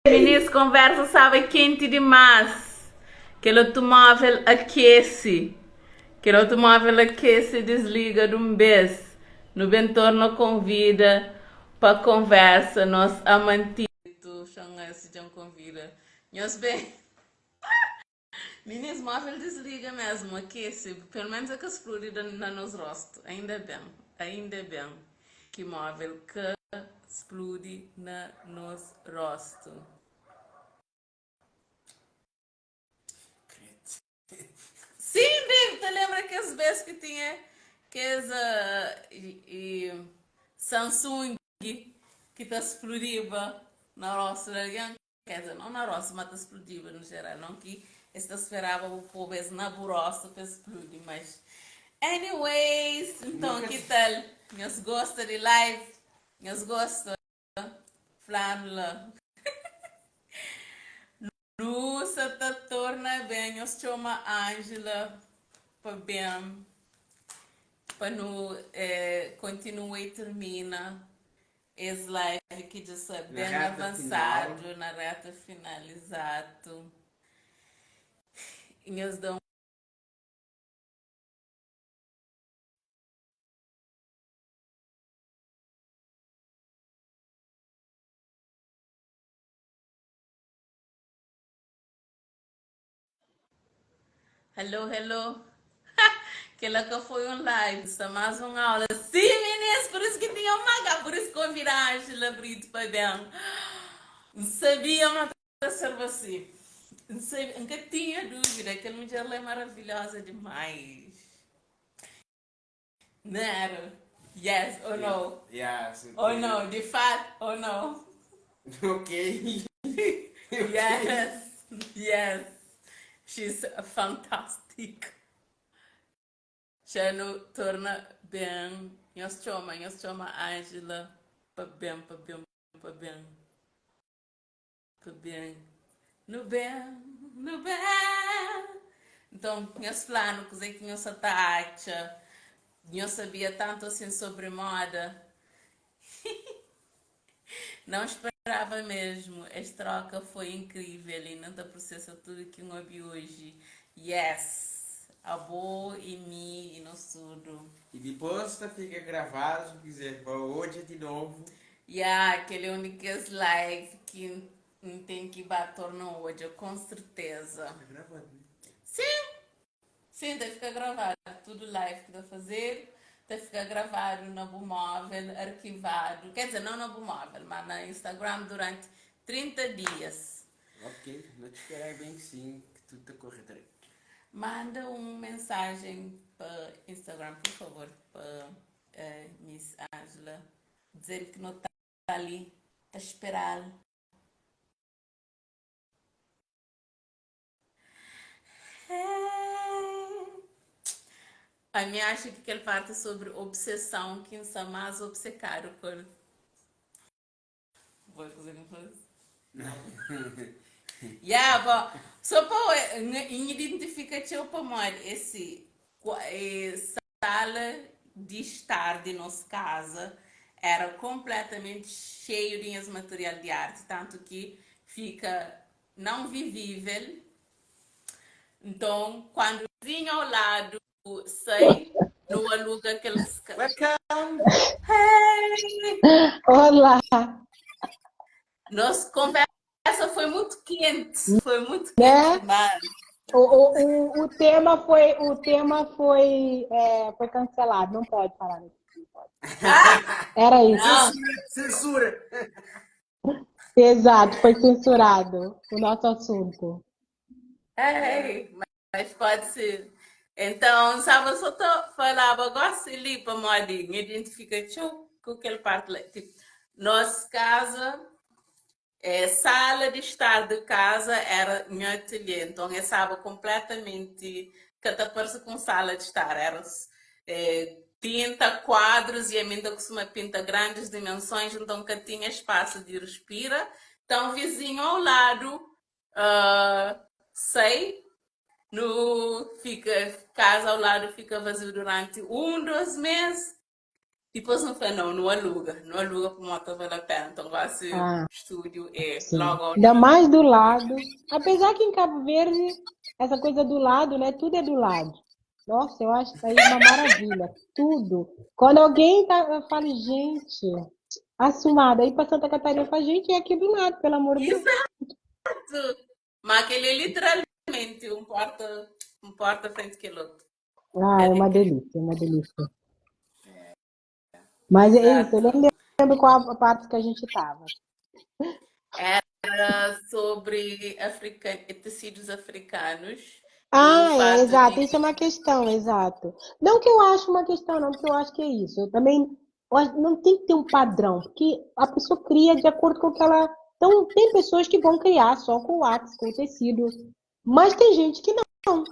Meninas, conversa sabe quente demais. Aquele automóvel aquece. Aquele automóvel aquece e desliga de um vez. No Bentorno convida para conversa. Nós amantido. Se já convida. Nós bem. Meninas, móvel desliga mesmo, aquece. Pelo menos é que explode na nos rosto. Ainda bem. Ainda bem. Que móvel que explode na nos rosto. Sim, baby, tu lembra que as vezes que tinha que as Samsung que te explodiva na roça de alguém? Quer dizer, não na roça, mas te explodiva no geral, não que esta esperava o povo na buroça para explodir, mas anyways, então que tal? Nós gostam de live, nós gostam de flâmula. Nossa, tá torna bem, nós chama Angela para bem. Para não continuar e termina esse live que já está bem avançado final. Na reta final, exato. E eles dão hello, hello. Que ela que foi um live, está mais uma aula. Sim, meninas, por isso que tinha uma maga, por isso que eu virar a Angela Brito para bem. Não sabia uma ser você. Não sabia, nunca tinha dúvida, aquela mulher é maravilhosa demais. Não era? Yes or no? Yes. Or no? De fato or no? Ok. Yes, yes. She's fantastic. Já não torna bem. Nós chama Angela para bem, para bem, para bem, para bem. No bem, no bem. Então, meus planos, que nós acha, não sabia tanto assim sobre moda. Não esperava mesmo. Esta troca foi incrível e não está processa tudo que eu vi hoje. Yes! A boa e mim e no tudo. E depois fica gravado, se quiser, hoje de novo. Aquele único live que não tem que bater no hoje, com certeza. Tá gravando, né? Sim, sim, deve ficar gravado. Tudo live que dá fazer, deve ficar gravado no móvel, arquivado. Quer dizer, não no móvel, mas no Instagram durante 30 dias. Ok, não te esperar bem que sim, que tudo está correto. Manda uma mensagem para Instagram, por favor, para Miss Angela, dizer que não está ali, está esperando. A minha acha que ele parte sobre obsessão, quem está mais obcecado por. Vou fazer bom, só para identificar para mim esse sala de estar de nossa casa era completamente cheio de material de arte, tanto que fica não vivível. Então, quando vinha ao lado, sei, no aluga aqueles. Welcome! Hey! Olá, Nossa conversa foi muito quente, foi muito quente né? demais. O tema foi cancelado, não pode falar nisso. Não pode. Ah, Era isso. não! Censura! Exato, foi censurado o nosso assunto. Ei, mas pode ser. Então, sabe, eu só tô falando, gosto de para modinha, identifica com aquele parte lá. Tipo, nossa casa, sala de estar de casa era minha ateliê, então eu estava completamente, que até parece com sala de estar, era pinta quadros e a minha costuma pinta grandes dimensões, então que tinha espaço de respirar. Então, vizinho ao lado, sei, no fica casa ao lado fica vazio durante 2 meses. Depois não aluga. Não aluga por moto vale a pena. Então vai ser Ah, estúdio é sim. logo ao Ainda lado. mais do lado. Apesar que em Cabo Verde, essa coisa do lado, né? Tudo é do lado. Nossa, eu acho isso aí uma maravilha. Tudo. Quando alguém tá, eu falo, gente, assumada aí para Santa Catarina, eu falo, gente, é aqui do lado, pelo amor de Deus. Mas aquele é literalmente um porta frente que outro. Ah, É é uma incrível. delícia, é uma delícia. Mas é isso, eu Exato. nem lembro qual a parte que a gente estava. Era sobre tecidos africanos e o Ah, é, fato exato. de. Isso é uma questão, exato. Não que eu acho uma questão, não, porque eu acho que é isso. Eu também não tem que ter um padrão, porque a pessoa cria de acordo com o que ela. Então, tem pessoas que vão criar só com o lápis, com o tecido, mas tem gente que não.